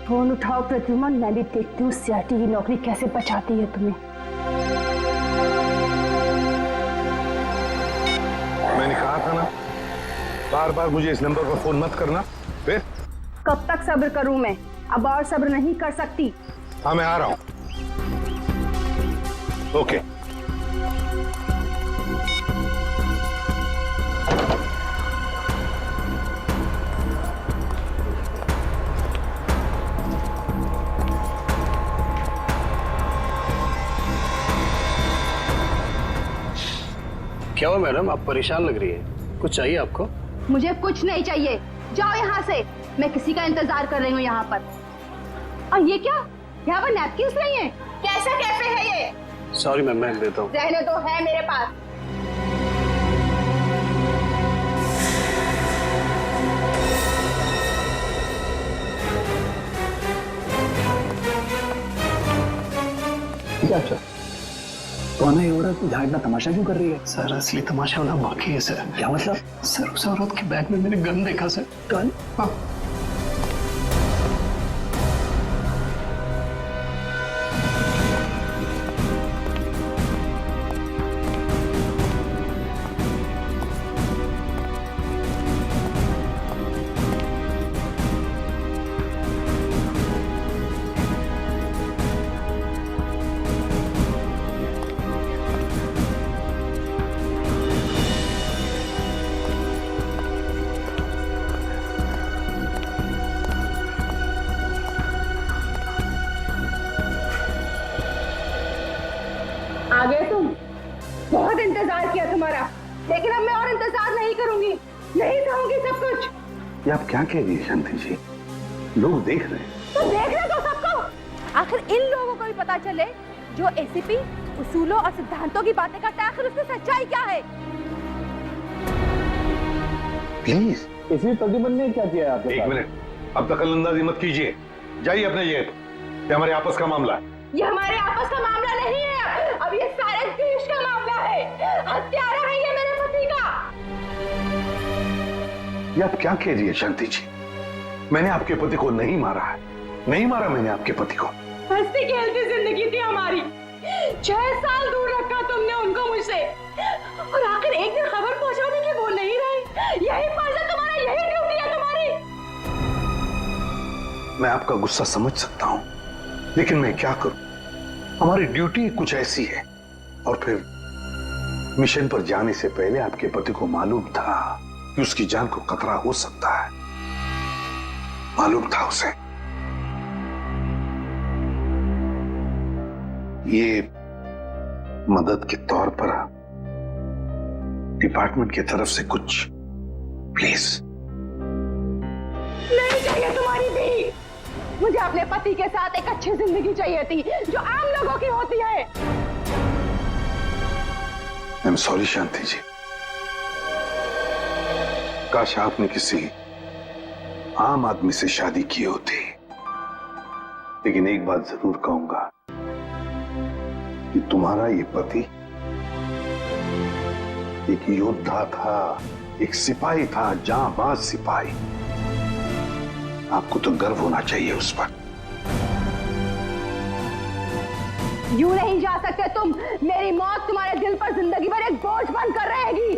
Phone उठाओ प्रद्युमन, मैं भी देखती हूँ सीआरटी की नौकरी कैसे बचाती है तुम्हें। मैंने कहा था ना, बार बार मुझे इस नंबर पर फोन मत करना। फिर कब तक सब्र करूं मैं? अब और सब्र नहीं कर सकती। हाँ, मैं आ रहा हूं। ओके। क्या हुआ मैडम, आप परेशान लग रही है? कुछ चाहिए आपको? मुझे कुछ नहीं चाहिए, जाओ यहाँ से। मैं किसी का इंतजार कर रही हूँ यहाँ पर। और ये क्या, यहाँ पर नैपकिन्स नहीं है? कैसा कैफे है ये? सॉरी मैम, मैं देता हूँ। रहने दो, है मेरे पास। क्या अच्छा कौन है ये औरत? यहाँ इतना तमाशा क्यों कर रही है? सर असली तमाशा होना बाकी है सर। क्या मतलब? सर उस औरत के बैग में मैंने गन देखा सर। गन? हाँ। आ गए तुम? बहुत इंतजार किया तुम्हारा, लेकिन अब मैं और इंतजार नहीं करूंगी, नहीं सहूंगी सब कुछ। ये आप क्या कह रही है शांति जी? लोग देख रहे हैं। तो देखने दो सबको। आखिर इन लोगों को भी पता चले जो एसीपी उसूलों और सिद्धांतों की बातें करता है, आखिर उसकी सच्चाई क्या है। प्लीज। इसी प्रद्युमन ने क्या किया आपके साथ? एक मिनट, अब दखलंदाजी मत कीजिए। जाइए अपने जेल। ये हमारे आपस का मामला है। ये हमारे आपस का मामला नहीं है, अब ये सारे देश का मामला है। हत्यारा है ये मेरे पति का। ये आप क्या कह रही है शांति जी? मैंने आपके पति को नहीं मारा है, नहीं मारा मैंने आपके पति को। हंसती खेलती जिंदगी थी हमारी, 6 साल दूर रखा तुमने उनको मुझसे, और आखिर एक दिन खबर पहुंचाने की वो नहीं रहे। यही फर्ज है तुम्हारा, यही ड्यूटी है तुम्हारी। मैं आपका गुस्सा समझ सकता हूं, लेकिन मैं क्या करूं? हमारी ड्यूटी कुछ ऐसी है। और फिर मिशन पर जाने से पहले आपके पति को मालूम था कि उसकी जान को खतरा हो सकता है। मालूम था उसे। ये मदद के तौर पर डिपार्टमेंट की तरफ से कुछ प्लीज। नहीं चाहिए तुम्हारी भी, मुझे अपने पति के साथ एक अच्छी जिंदगी चाहिए थी जो आम लोगों की होती है। आई एम सॉरी शांति जी। काश आपने किसी आम आदमी से शादी की होती, लेकिन एक बात जरूर कहूंगा कि तुम्हारा ये पति एक योद्धा था, एक सिपाही था, जांबाज सिपाही। आपको तो गर्व होना चाहिए उस पर। यूं नहीं जा सकते तुम, मेरी मौत तुम्हारे दिल पर जिंदगी भर एक बोझ बनकर रहेगी।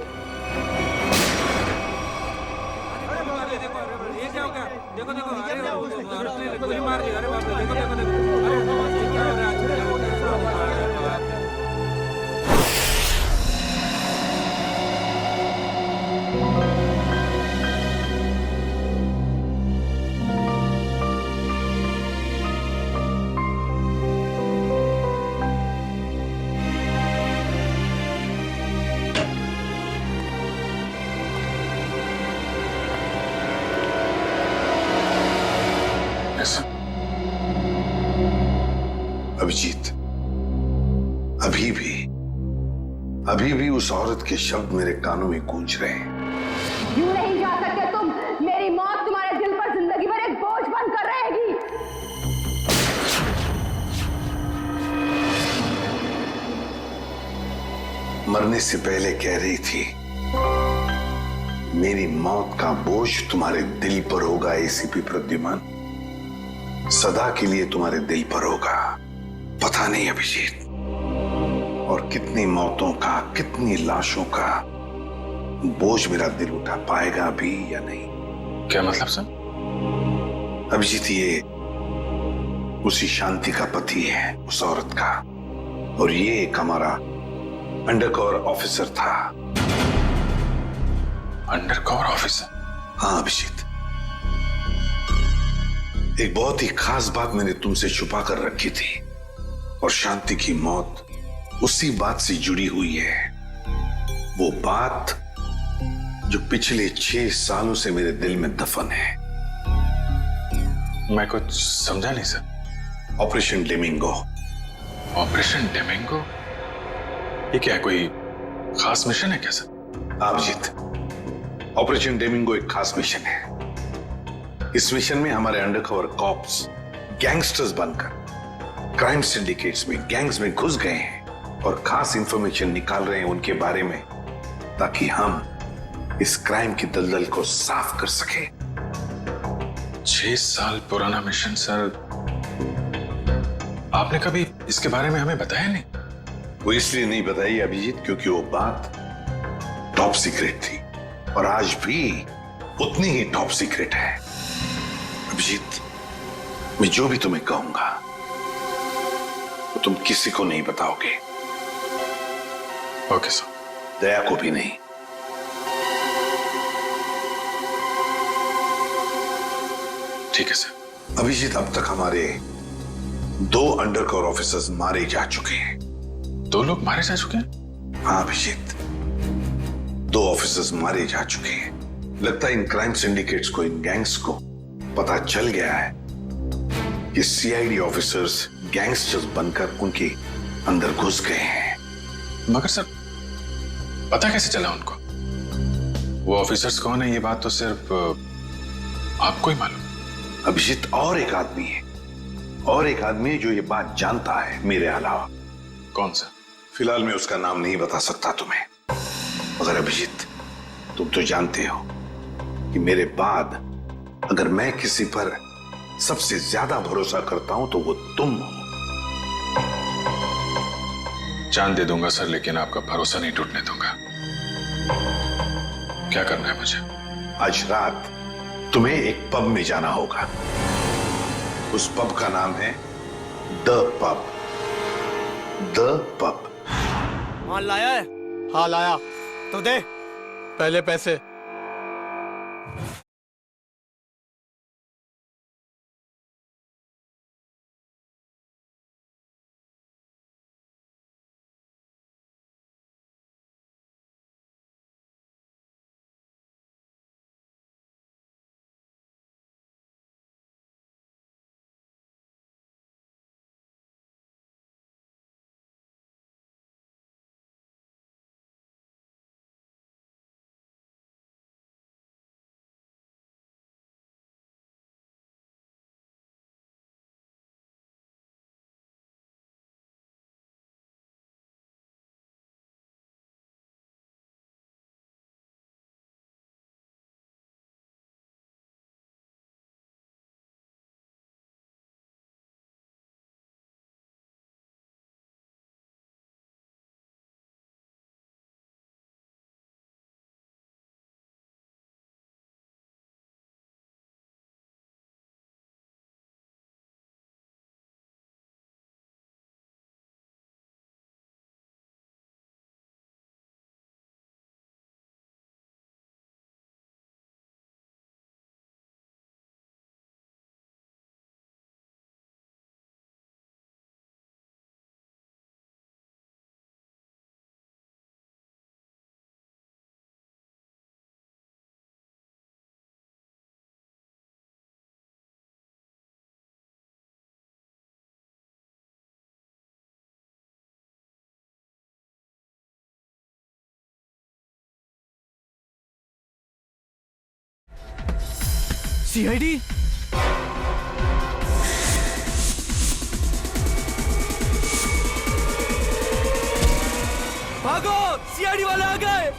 देखो देखो, अरे गोली मार दी, अरे बाप रे, देखो देखो देखो, अरे क्या हो रहा है? अभिजीत, अभी भी उस औरत के शब्द मेरे कानों में गूंज रहे हैं। यूं नहीं जा सकते तुम, मेरी मौत तुम्हारे दिल पर जिंदगी भर एक बोझ बनकर रहेगी। मरने से पहले कह रही थी, मेरी मौत का बोझ तुम्हारे दिल पर होगा एसीपी प्रद्युमन। सदा के लिए तुम्हारे दिल पर होगा। पता नहीं अभिजीत, और कितनी मौतों का, कितनी लाशों का बोझ मेरा दिल उठा पाएगा भी या नहीं। क्या मतलब सर? अभिजीत, ये उसी शांति का पति है, उस औरत का, और ये एक हमारा अंडरकवर ऑफिसर था। Undercover officer? हाँ अभिजीत, एक बहुत ही खास बात मैंने तुमसे छुपा कर रखी थी, और शांति की मौत उसी बात से जुड़ी हुई है। वो बात जो पिछले 6 सालों से मेरे दिल में दफन है। मैं कुछ समझा नहीं सर। ऑपरेशन डेमिंगो। ऑपरेशन डेमिंगो? ये क्या है, कोई खास मिशन है क्या सर? अभिजीत, ऑपरेशन डेमिंगो एक खास मिशन है। इस मिशन में हमारे अंडरकवर कॉप्स गैंगस्टर्स बनकर क्राइम सिंडिकेट्स में, गैंग्स में घुस गए हैं और खास इंफॉर्मेशन निकाल रहे हैं उनके बारे में, ताकि हम इस क्राइम की दलदल को साफ कर सके। 6 साल पुराना मिशन सर। आपने कभी इसके बारे में हमें बताया नहीं? वो इसलिए नहीं बताई अभिजीत क्योंकि वो बात टॉप सीक्रेट थी, और आज भी उतनी ही टॉप सीक्रेट है। अभिजीत, मैं जो भी तुम्हें कहूंगा वो तुम किसी को नहीं बताओगे। Okay sir. दया को भी नहीं। ठीक है सर। अभिजीत, अब तक हमारे 2 अंडरकवर ऑफिसर्स मारे जा चुके हैं। 2 लोग मारे जा चुके हैं? हाँ अभिजीत, 2 ऑफिसर्स मारे जा चुके हैं। लगता है इन क्राइम सिंडिकेट्स को, इन गैंग्स को पता चल गया है कि सीआईडी ऑफिसर्स गैंगस्टर्स बनकर उनके अंदर घुस गए हैं। मगर सर, पता कैसे चला उनको? वो ऑफिसर्स कौन है ये बात तो सिर्फ आपको ही मालूम। अभिजीत, और एक आदमी है, और एक आदमी है जो ये बात जानता है मेरे अलावा। कौन सा? फिलहाल मैं उसका नाम नहीं बता सकता तुम्हें, मगर अभिजीत, तुम तो जानते हो कि मेरे बाद अगर मैं किसी पर सबसे ज्यादा भरोसा करता हूं तो वो तुम हो। जान दे दूंगा सर, लेकिन आपका भरोसा नहीं टूटने दूंगा। क्या करना है मुझे? आज रात तुम्हें एक पब में जाना होगा। उस पब का नाम है द पब। The pub. माल लाया है? हाँ लाया। तो दे पहले पैसे। सीआईडी? भागो, सीआईडी वाले आ गए।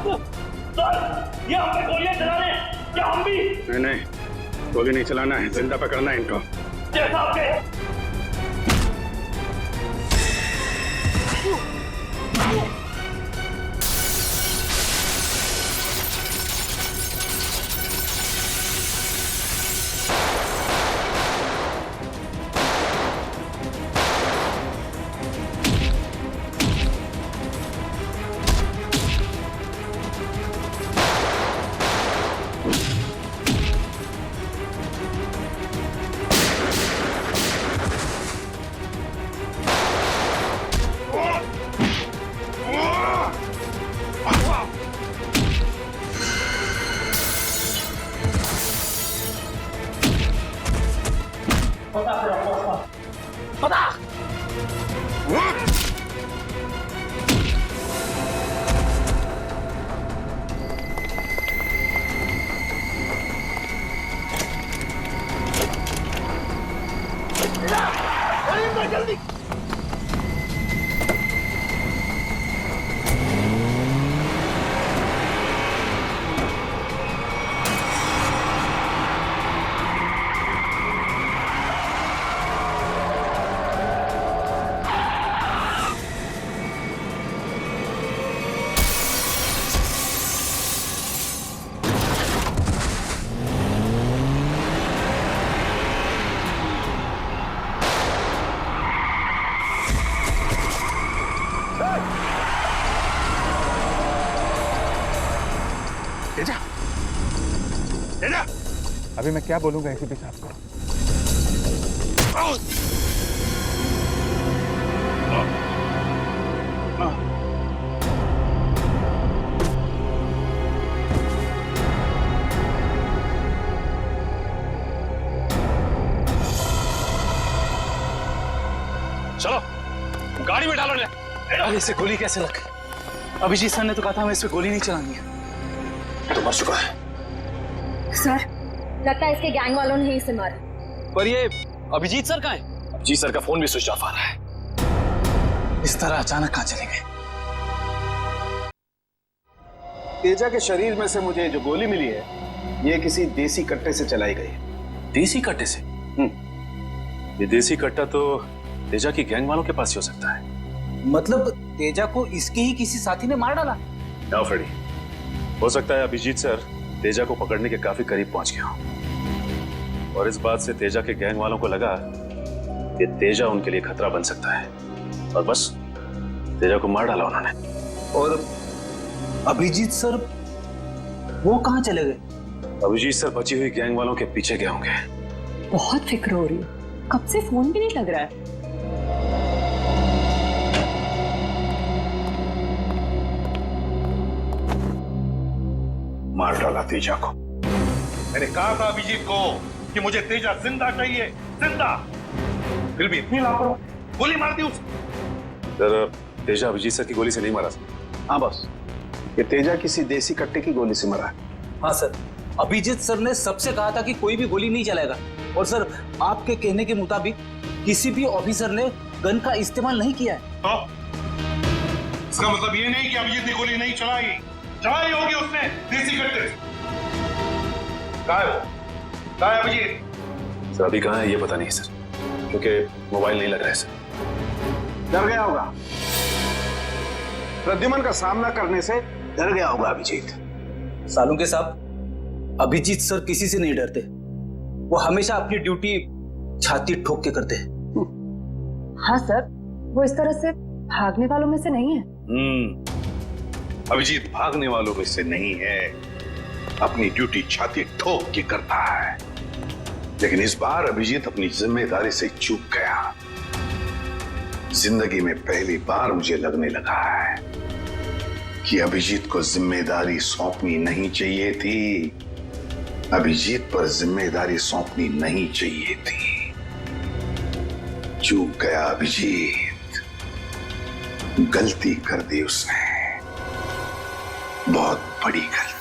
सर, ये हम पे गोलियां चला रहे हैं, क्या हम भी? नहीं, गोली नहीं चलाना है, जिंदा पकड़ना है इनको। जैसा आपके अभी मैं क्या बोलूंगा एसीपी साहब को? चलो गाड़ी में डालो ले। अरे इसे गोली कैसे लग गई? अभिजीत सर ने तो कहा था हमें इस पे गोली नहीं चलानी है। तो मर चुका है। सर, लगता है इसके गैंग वालों ने ही इसे मारा। पर ये अभिजीत सर कहाँ है? अभिजीत सर का फोन भी स्विच ऑफ आ रहा है। इस तरह अचानक कहाँ चले गए? तेजा के शरीर में से मुझे जो गोली मिली है, ये किसी देसी कट्टे से चलाई गई है। देसी कट्टे से? ये देसी कट्टा तो तेजा की गैंग वालों के पास ही हो सकता है। मतलब तेजा को इसके ही किसी साथी ने मार डाला? ना फ्रेडी, हो सकता है अभिजीत सर तेजा को पकड़ने के काफी करीब पहुंच गया हो और इस बात से तेजा के गैंग वालों को लगा कि तेजा उनके लिए खतरा बन सकता है और बस तेजा को मार डाला उन्होंने। और अभिजीत सर वो कहाँ चले गए? अभिजीत सर बची हुई गैंग वालों के पीछे गए होंगे। बहुत फिक्र हो रही है, कब से फोन भी नहीं लग रहा है। मार डाला तेजा को। मैंने कहा था अभिजीत को कि मुझे तेजा जिंदा चाहिए, जिंदा। फिर भी इतनी लापरवाही, गोली मार दी उसे। सर, तेजा अभिजीत सर की गोली से नहीं मारा सर। हाँ बस, ये तेजा किसी देसी कट्टे की गोली से मरा है। हाँ सर, अभिजीत सर ने सबसे कहा था कि कोई भी गोली नहीं चलाएगा और सर आपके कहने के मुताबिक किसी भी ऑफिसर ने गन का इस्तेमाल नहीं किया है। तो इसका मतलब ये नहीं कि अभिजीत ने गोली नहीं चलाई, चलाई होगी उसने देसी कट्टे से। कहाँ है वो? कहाँ है अभिजीत? सर अभी कहाँ है ये पता नहीं सर, क्योंकि मोबाइल नहीं लग रहा है सर। डर गया होगा, प्रद्युमन का सामना करने से डर गया होगा अभिजीत। सालुंके साहब, अभिजीत सर किसी से नहीं डरते, वो हमेशा अपनी ड्यूटी छाती ठोक के करते हैं। हाँ सर, वो इस तरह से भागने वालों में से नहीं है। अभिजीत भागने वालों में से नहीं है, अपनी ड्यूटी छाती ठोक के करता है। लेकिन इस बार अभिजीत अपनी जिम्मेदारी से चूक गया। जिंदगी में पहली बार मुझे लगने लगा है कि अभिजीत को जिम्मेदारी सौंपनी नहीं चाहिए थी। अभिजीत पर जिम्मेदारी सौंपनी नहीं चाहिए थी। चूक गया अभिजीत, गलती कर दी उसने, बहुत बड़ी गलती।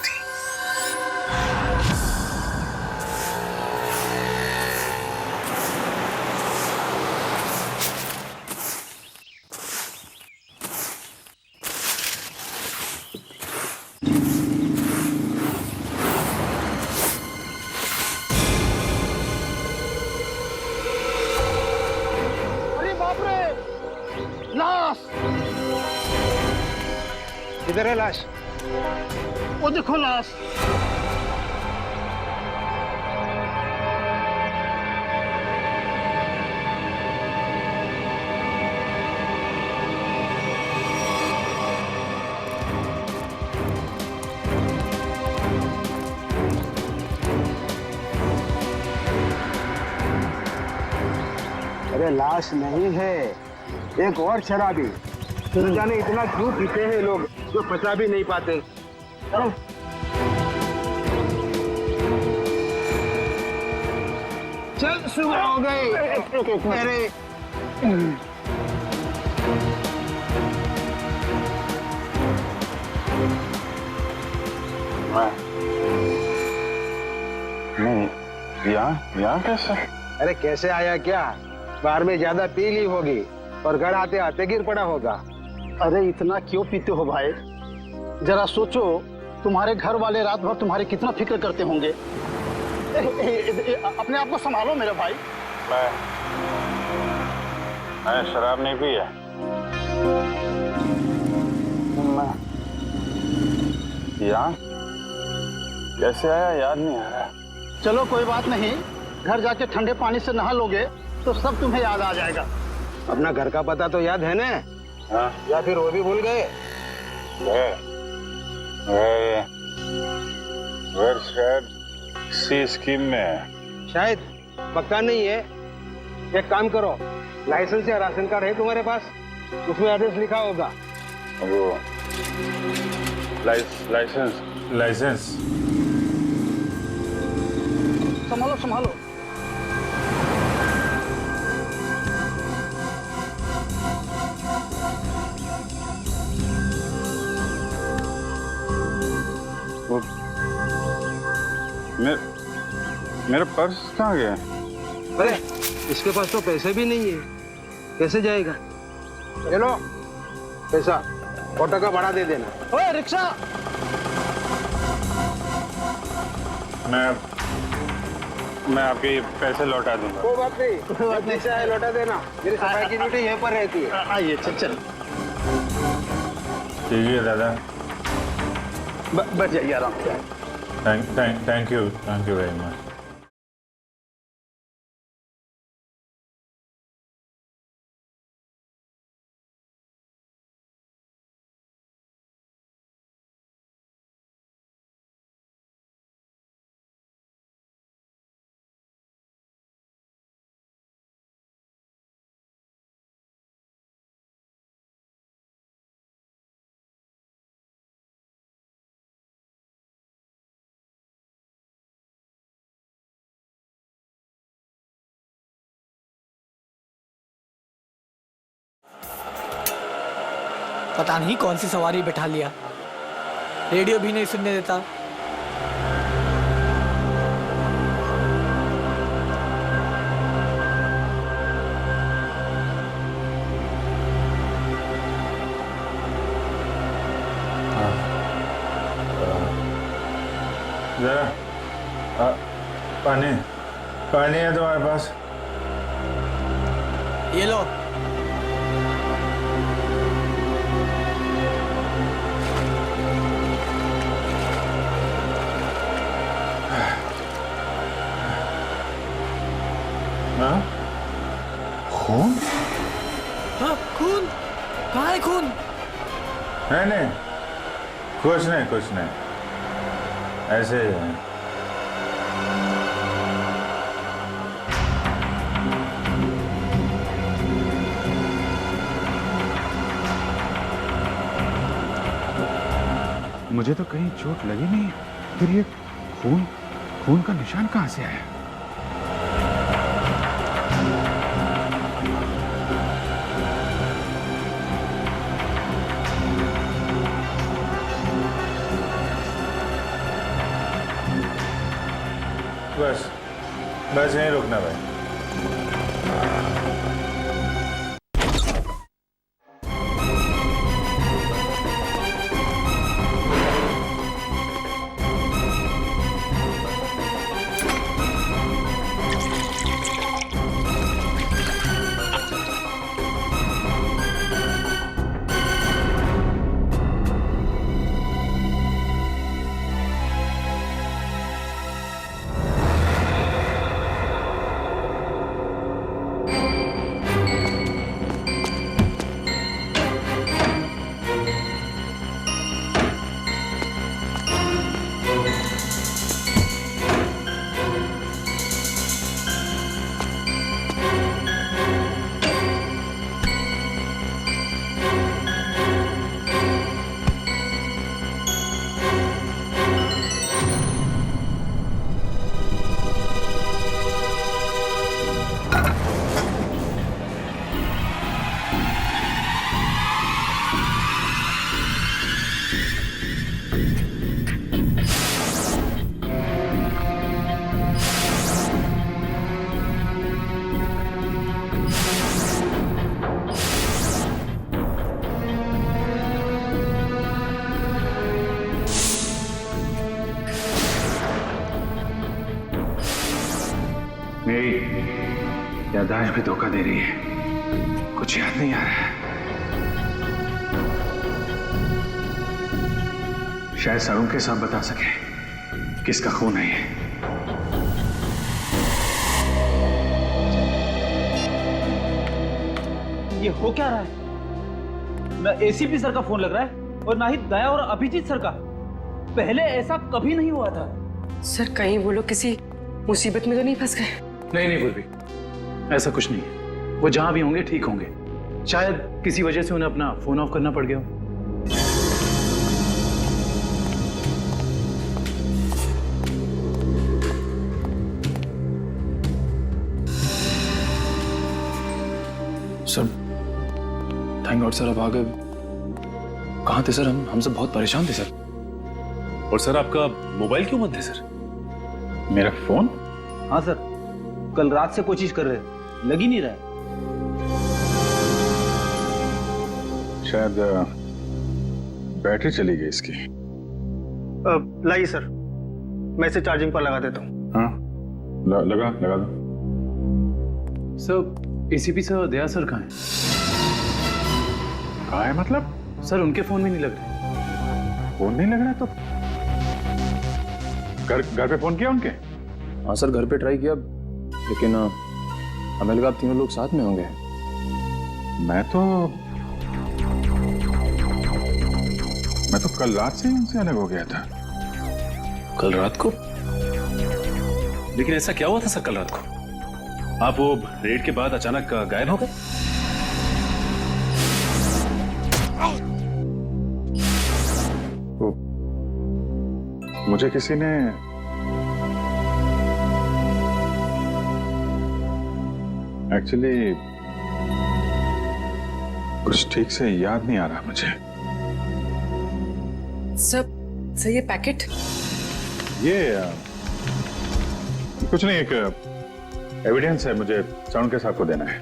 किधर है लाश? वो देखो लाश। अरे लाश नहीं है, एक और शराबी। न जाने इतना क्यों पीते हैं लोग जो पचा भी नहीं पाते। चल सुबह हो गई। अरे नहीं, यहाँ कैसे? अरे कैसे आया क्या? बाहर में ज्यादा पी ली होगी और घर आते आते गिर पड़ा होगा। अरे इतना क्यों पीते हो भाई? जरा सोचो, तुम्हारे घर वाले रात भर तुम्हारे कितना फिक्र करते होंगे। अपने आप को संभालो मेरे भाई। मैं शराब नहीं पी है। यहाँ कैसे आया याद नहीं आ रहा। चलो कोई बात नहीं, घर जाके ठंडे पानी से नहा लोगे तो सब तुम्हें याद आ जाएगा। अपना घर का पता तो याद है ना? हाँ? या फिर वो भी भूल गए? शायद सी स्कीम में। शायद, पक्का नहीं है। एक काम करो, लाइसेंस या राशन कार्ड है तुम्हारे पास? उसमें एड्रेस लिखा होगा। वो लाइसेंस संभालो संभालो। मेरा पर्स कहाँ गया? अरे इसके पास तो पैसे भी नहीं है, कैसे जाएगा? चलो पैसा, ऑटो का भाड़ा दे देना। ओए रिक्शा! मैं आपके पैसे लौटा दूंगा। कोई बात नहीं, पैसा है लौटा देना। मेरी सफाई की ड्यूटी यहीं पर रहती है। आइए चल चल। ठीक है दादा। बैठ जाइए आराम से। Thank you very much. पता नहीं कौन सी सवारी बैठा लिया, रेडियो भी नहीं सुनने देता। जरा पानी है तुम्हारे पास? ये लो। खून? हाँ, खून? कहाँ है खून? नहीं, कुछ नहीं, ऐसे ही है। मुझे तो कहीं चोट लगी नहीं, फिर ये खून का निशान कहाँ से आया? बस यहीं रुकना भाई। मेरी याददाश्त भी धोखा दे रही है, कुछ याद नहीं आ रहा है। शायद सारुण के साथ बता सके किसका खून है ये। ये हो क्या रहा है? ना एसीपी सर का फोन लग रहा है और ना ही दया और अभिजीत सर का। पहले ऐसा कभी नहीं हुआ था। सर कहीं वो लोग किसी मुसीबत में तो नहीं फंस गए? नहीं नहीं गुरबी, ऐसा कुछ नहीं है। वो जहां भी होंगे ठीक होंगे। शायद किसी वजह से उन्हें अपना फोन ऑफ करना पड़ गया हो। सर थैंक गॉड सर, अब आ गए। कहाँ थे सर? हम सब बहुत परेशान थे सर। और सर आपका मोबाइल क्यों बंद है सर? मेरा फोन? हाँ सर, कल रात से कोशिश कर रहे हैं, लग ही नहीं रहा है। शायद बैटरी चली गई इसकी। लाइए सर, मैं इसे चार्जिंग पर लगा देता हूँ। हाँ लगा दो। सर एसीपी सर दया सर कहाँ हैं? कहाँ है मतलब? सर उनके फोन में नहीं लग रहे। फोन नहीं लग रहा तो घर पे फोन किया उनके? हाँ सर घर पे ट्राई किया, लेकिन हमें लगा आप तीनों लोग साथ में होंगे। मैं तो कल रात से ही उनसे अलग हो गया था। कल रात को? लेकिन ऐसा क्या हुआ था सर कल रात को? आप वो रेड के बाद अचानक गायब हो गए? मुझे किसी ने एक्चुअली कुछ ठीक से याद नहीं आ रहा मुझे। सर ये पैकेट? ये कुछ नहीं, एक एविडेंस है, मुझे सारुण के साहब को देना है।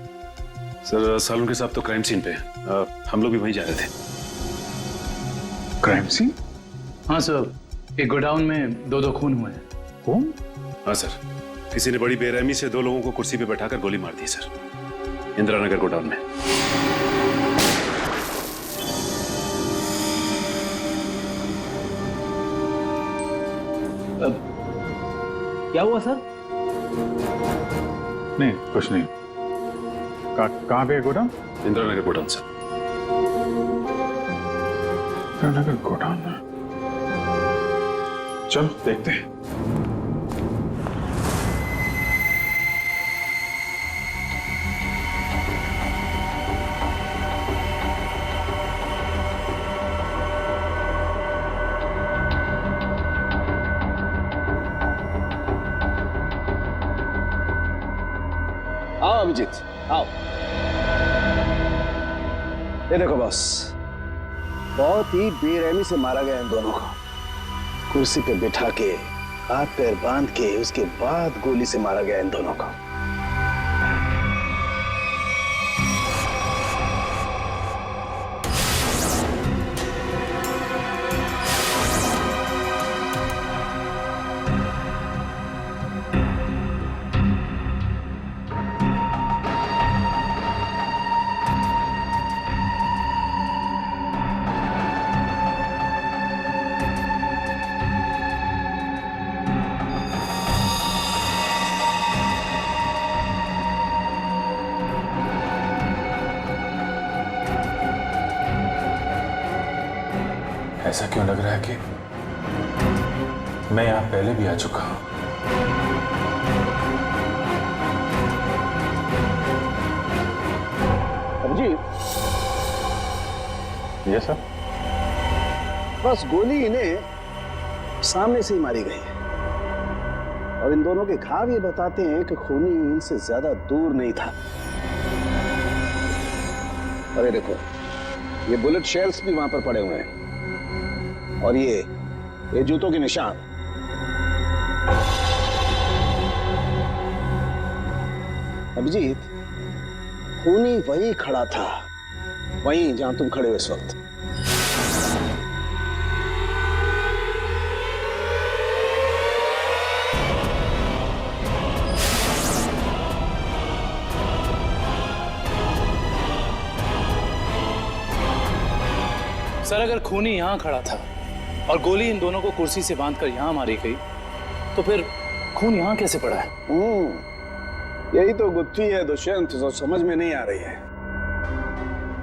सर सारुण के साहब तो क्राइम सीन पे हैं। हम लोग भी वहीं जा रहे थे। Crime scene? हाँ सर, एक गोडाउन में दो खून हुए हैं। कौन? हाँ सर, किसी ने बड़ी बेरहमी से 2 लोगों को कुर्सी पे बैठाकर गोली मार दी सर, इंदिरा नगर गोडाउन में। क्या हुआ सर? नहीं कुछ नहीं। कहाँ पे है godown? Indira Nagar godown sir. Indira Nagar godown में? चल देखते हैं। आओ अभिजीत आओ। ये देखो बॉस, बहुत ही बेरहमी से मारा गया इन दोनों को। कुर्सी पे बिठा के हाथ पैर बांध के उसके बाद गोली से मारा गया इन दोनों को। ऐसा क्यों लग रहा है कि मैं यहां पहले भी आ चुका हूं? अभिजीत। ये सर? बस गोली इन्हें सामने से ही मारी गई है और इन दोनों के घाव ये बताते हैं कि खूनी इनसे ज्यादा दूर नहीं था। अरे देखो, ये बुलेट शेल्स भी वहां पर पड़े हुए हैं और ये जूतों के निशान। अभिजीत, खूनी वहीं खड़ा था, वहीं जहां तुम खड़े हो इस वक्त। सर अगर खूनी यहाँ खड़ा था और गोली इन दोनों को कुर्सी से बांधकर यहाँ मारी गई तो फिर खून यहाँ कैसे पड़ा है? यही तो गुत्थी है दुष्यंत, जो समझ में नहीं आ रही है।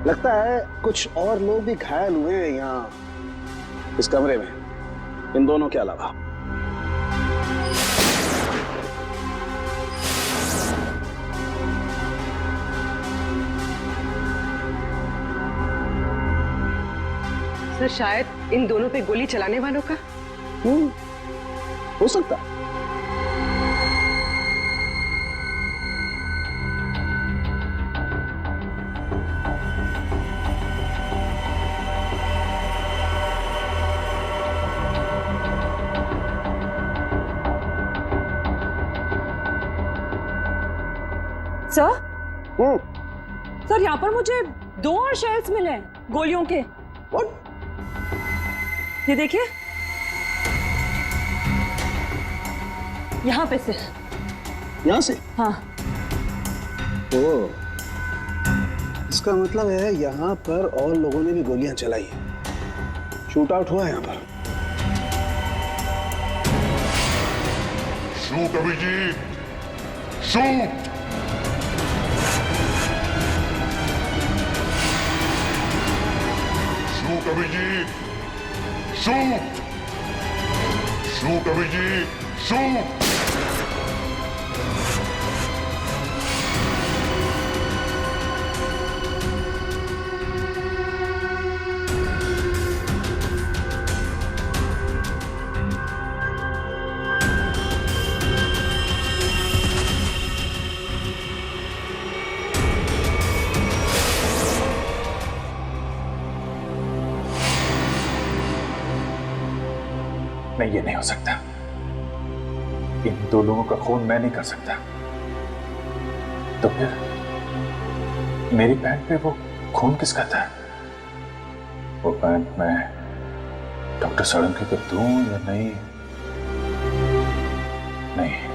लगता है कुछ और लोग भी घायल हुए हैं यहाँ इस कमरे में, इन दोनों के अलावा। सर शायद इन दोनों पे गोली चलाने वालों का हो सकता है। सर यहाँ पर मुझे 2 और शेल्स मिले गोलियों के। ये देखिए, यहाँ पे से। यहाँ से? हाँ। ओ, इसका मतलब है यहाँ पर और लोगों ने भी गोलियां चलाई हैं। शूट आउट हुआ है यहाँ पर। Shoot Abhijit, shoot. Shoot Abhijit, shoot. Shoot Abhijit, shoot. नहीं, ये नहीं हो सकता। इन 2 लोगों का खून मैं नहीं कर सकता। तो फिर मेरी पैंट पे वो खून किसका था? वो पैंट मैं डॉक्टर साळुंखे को दूं या नहीं? नहीं।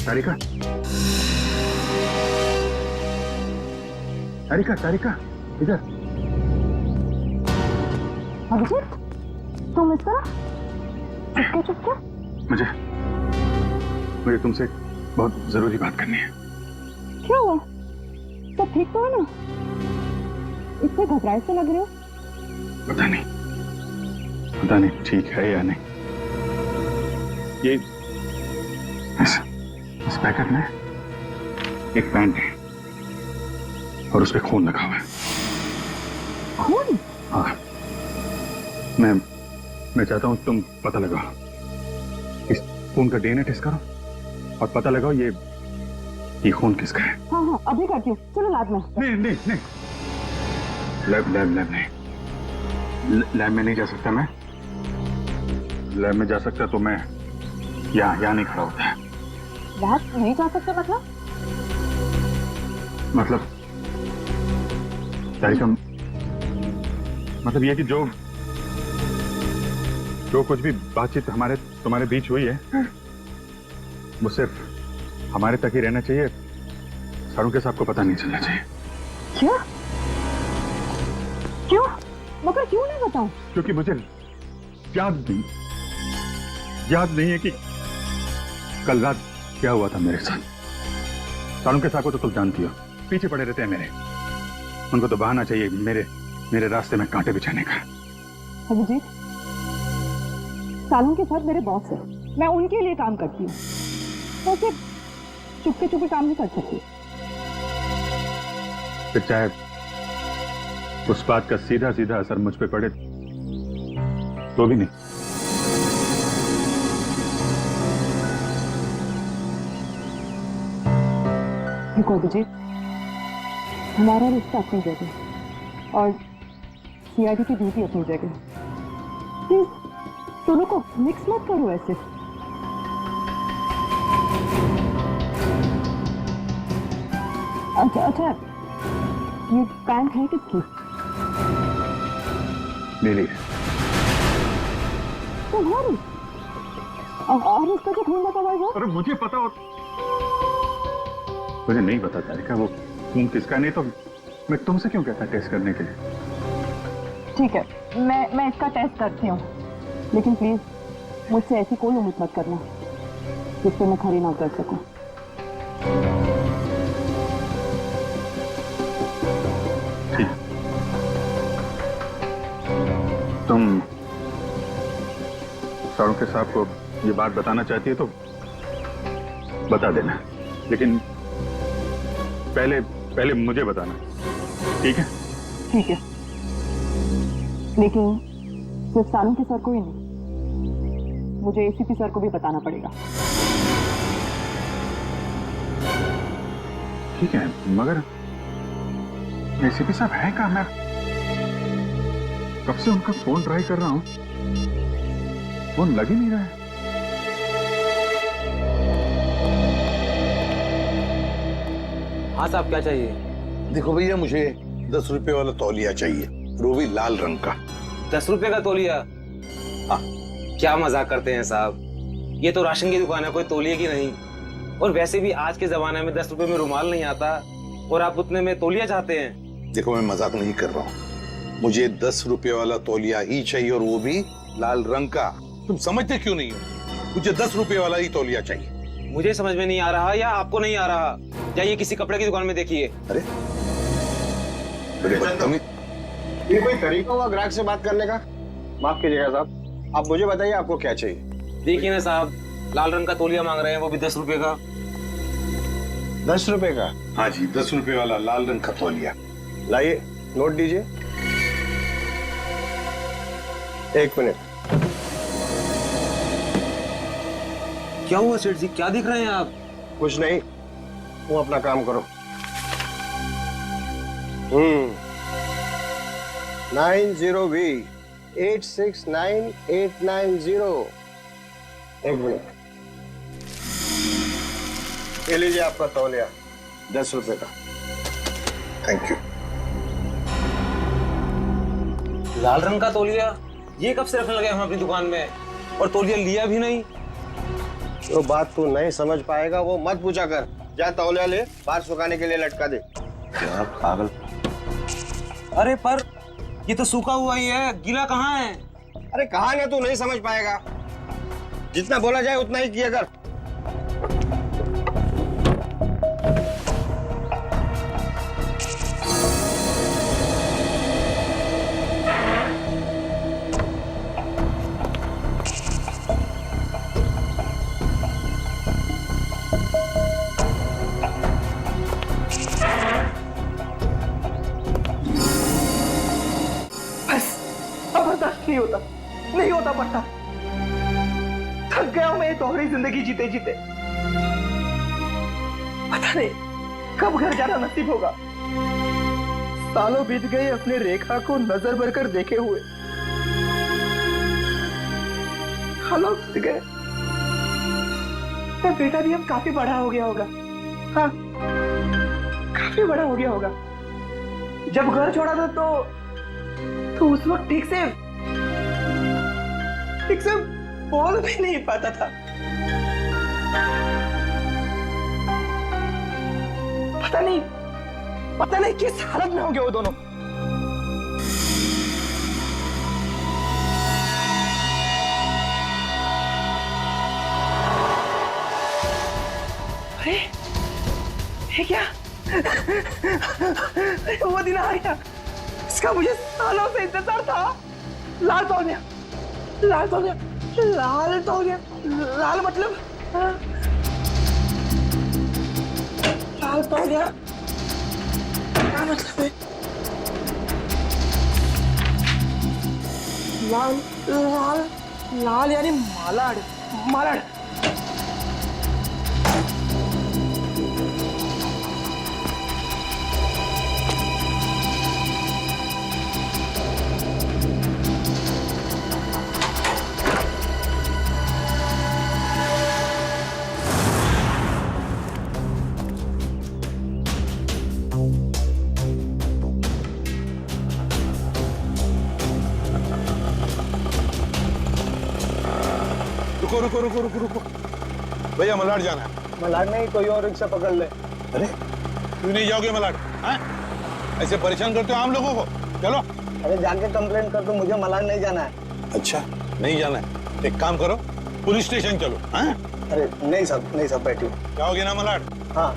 तारिका, तारिका, तारिका, इधर। अभिजीत, तुम इस तरह चुपके? मुझे तुमसे बहुत जरूरी बात करनी है। क्या हुआ? सब ठीक तो है ना? इतने घबराए से लग रहे हो। पता नहीं ठीक है या नहीं। ये इस पैकेट में एक पैंट है और उस पे खून लगा हुआ है। खून? हाँ, मैं चाहता हूं तुम पता लगाओ, इस खून का डीएनए टेस्ट करो और पता लगाओ ये खून किसका है। हाँ, अभी करती हूँ। चलो लैब में। नहीं, लैब नहीं। लैब में नहीं जा सकता मैं। लैब में जा सकता तो मैं यहाँ नहीं खड़ा होता है। लैब नहीं जा सकते मतलब तारिका, मतलब ये कि जो कुछ भी बातचीत तुम्हारे बीच हुई है वो सिर्फ हमारे तक ही रहना चाहिए। साळुंखे साहब को पता नहीं चलना चाहिए। क्यों? मगर क्यों नहीं बताऊं? क्योंकि मुझे याद नहीं है कि कल रात क्या हुआ था मेरे साथ। साळुंखे साहब को तो तुम जानती हो, पीछे पड़े रहते हैं मेरे। उनको तो बहाना चाहिए मेरे रास्ते में कांटे बिछाने का। अभिजीत, साळुंखे साहब मेरे बॉस है, मैं उनके लिए काम करती हूँ। तो सिर्फ चुपके काम नहीं कर सकती। फिर चाहे उस बात का सीधा असर मुझ पे पड़े तो भी नहीं। देखो अभिजीत, हमारा रिश्ता अपनी जगह और सीआईडी की ड्यूटी अपनी जगह। प्लीज दोनों को मिक्स मत करो ऐसे। अच्छा, ये पैंट है किसकी? मेरी। तुम्हारी? और इसका जो खून लगा हुआ है? अरे मुझे पता हो, मुझे नहीं पता तारिका वो खून किसका, नहीं तो मैं तुमसे क्यों कहता टेस्ट करने के लिए। ठीक है, मैं इसका टेस्ट करती हूँ, लेकिन प्लीज मुझसे ऐसी कोई उम्मीद मत करना जिससे मैं खरी ना कर सकूं। ठीक, तुम सारुके साहब को ये बात बताना चाहती है तो बता देना, लेकिन पहले मुझे बताना, ठीक है? ठीक है, लेकिन सिर्फ सारुके सर को ही नहीं, मुझे एसीपी सर को भी बताना पड़ेगा। ठीक है, मगर एसीपी साहब है कहाँ? मैं कब से उनका फोन ट्राई कर रहा हूँ, फोन लग ही नहीं रहा है। हाँ साहब, क्या चाहिए? देखो भैया, मुझे 10 रुपए वाला तौलिया चाहिए, वो भी लाल रंग का। 10 रुपए का तौलिया? हाँ। क्या मजाक करते हैं साहब, ये तो राशन की दुकान है, कोई तौलिए की नहीं। और वैसे भी आज के जमाने में 10 रुपए में रुमाल नहीं आता, और आप उतने में तौलिया चाहते हैं? देखो, मैं मजाक नहीं कर रहा हूँ, मुझे 10 रुपए वाला तौलिया ही चाहिए, और वो भी लाल रंग का। तुम समझते क्यों नहीं हो? मुझे 10 रुपए वाला ही तौलिया चाहिए। मुझे समझ में नहीं आ रहा या आपको नहीं आ रहा? जाइए किसी कपड़े की दुकान में देखिए। अरे बड़े बदतमीज। ये कोई तरीका हुआ ग्राहक से बात करने का? माफ कीजिएगा साहब, आप मुझे बताइए आपको क्या चाहिए। देखिए ना साहब, लाल रंग का तौलिया मांग रहे हैं, वो भी 10 रुपए का। 10 रुपए का? हाँ जी, 10 रुपए वाला लाल रंग का तौलिया। लाइए, नोट दीजिए। 1 मिनट। क्या हुआ सेठ जी, क्या देख रहे हैं आप? कुछ नहीं, वो अपना काम करो। 90V 869890। 1 मिनट, ये लीजिए आपका तौलिया, 10 रुपए का। Thank you. लाल रंग का तौलिया? ये कब से रखने लगे हम अपनी दुकान में, और तौलिया लिया भी नहीं? जो बात तू नहीं समझ पाएगा वो मत पूछा कर। जा तौलिया ले, बाहर सुखाने के लिए लटका दे। क्या पागल। अरे पर ये तो सूखा हुआ ही है, गीला कहाँ है? अरे कहा ना, तू नहीं समझ पाएगा। जितना बोला जाए उतना ही किया कर। नहीं होता पड़ता। थक गया हूं मैं दोहरी जिंदगी जीते जीते। पता नहीं कब घर जाना नसीब होगा। सालों बीत गए अपने रेखा को नजर भर कर देखे हुए। सालों बीत गए, पर बेटा भी अब काफी बड़ा हो गया होगा। हाँ, काफी बड़ा हो गया होगा। जब घर छोड़ा था तो उस वक्त ठीक से बोल भी नहीं पाता था। पता नहीं किस हालत में होंगे वो दोनों। अरे ये क्या? वो दिन आ गया, इसका मुझे सालों से इंतजार था। लाल तौलिया, लाल तौलिया, लाल तौलिया, लाल मतलब लाल तौलिया क्या मतलब है? लाल लाल लाल यानी मालाड, मालाड। रुको रुको रुको रुको रुको, भैया मलाड जाना है। मलाड नहीं, कोई और रिक्शा पकड़ ले। अरे क्यों नहीं जाओगे मलाड? हाँ? ऐसे परेशान करते हो आम लोगों को। चलो। अरे जाके कंप्लेन कर दो, मुझे मलाड नहीं जाना है। अच्छा नहीं जाना है, एक काम करो पुलिस स्टेशन चलो। हाँ? अरे नहीं सब बैठिए। जाओगे ना मलाड? हाँ।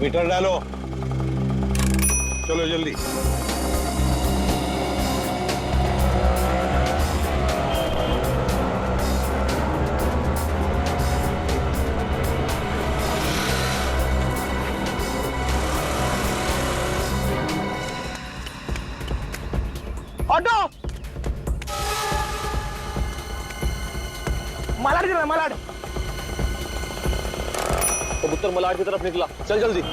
मीटर डालो, चलो जल्दी। ऑटो, मलाड चला, मलाड। कबूतर मलाड की तरफ निकला, चल जल्दी।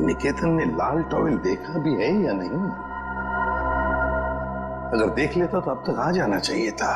निकेतन ने लाल टॉवेल देखा भी है या नहीं? अगर देख लेता तो अब तक आ जाना चाहिए था।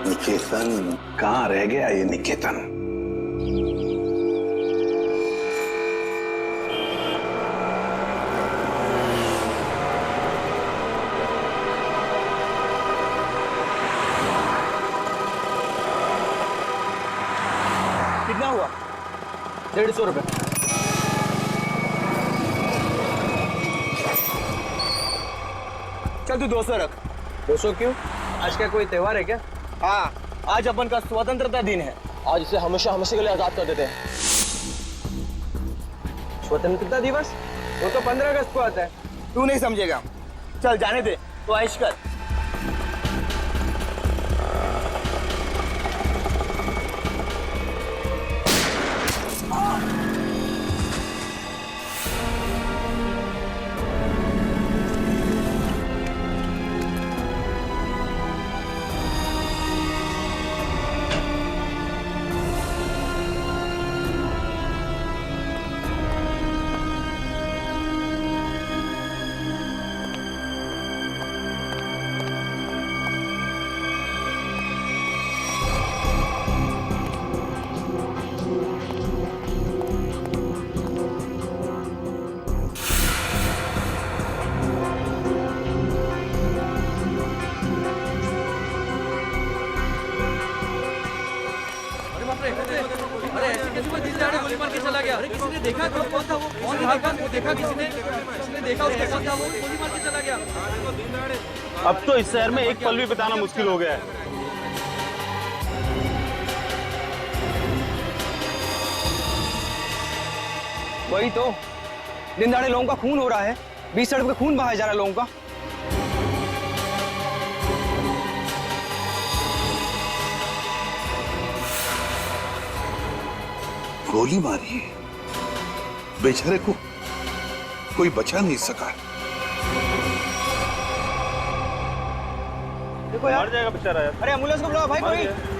निकेतन कहाँ रह गया ये निकेतन? कितना हुआ? 150 रुपए। चल तू 200 रख। 200 क्यों? आज का कोई त्योहार है क्या? हाँ, आज अपन का स्वतंत्रता दिन है। आज इसे हमेशा के लिए आजाद कर देते हैं। स्वतंत्रता दिवस वो तो 15 अगस्त को आता है, तू नहीं समझेगा। चल जाने दे, तो ऐश कर। गोली मार के चला गया। अरे किसी ने देखा कौन था वो? कौन देखा? वो देखा किसी ने देखा उसका कौन था वो? गोली मार के चला गया। अब तो इस शहर में एक पल भी बिताना मुश्किल हो गया है। वही तो, दिन दाड़े लोगों का खून हो रहा है, बीच सड़क पे खून बहाया जा रहा है लोगों का। गोली मारी है, बेचारे को कोई बचा नहीं सका। देखो यार, मर जाएगा बेचारा यार। अरे एम्बुलेंस को बुलाओ भाई कोई।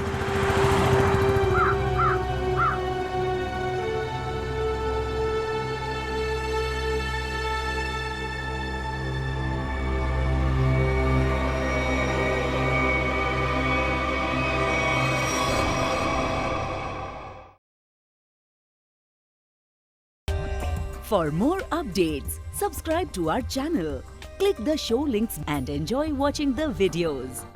For more updates, subscribe to our channel, click the show links and enjoy watching the videos.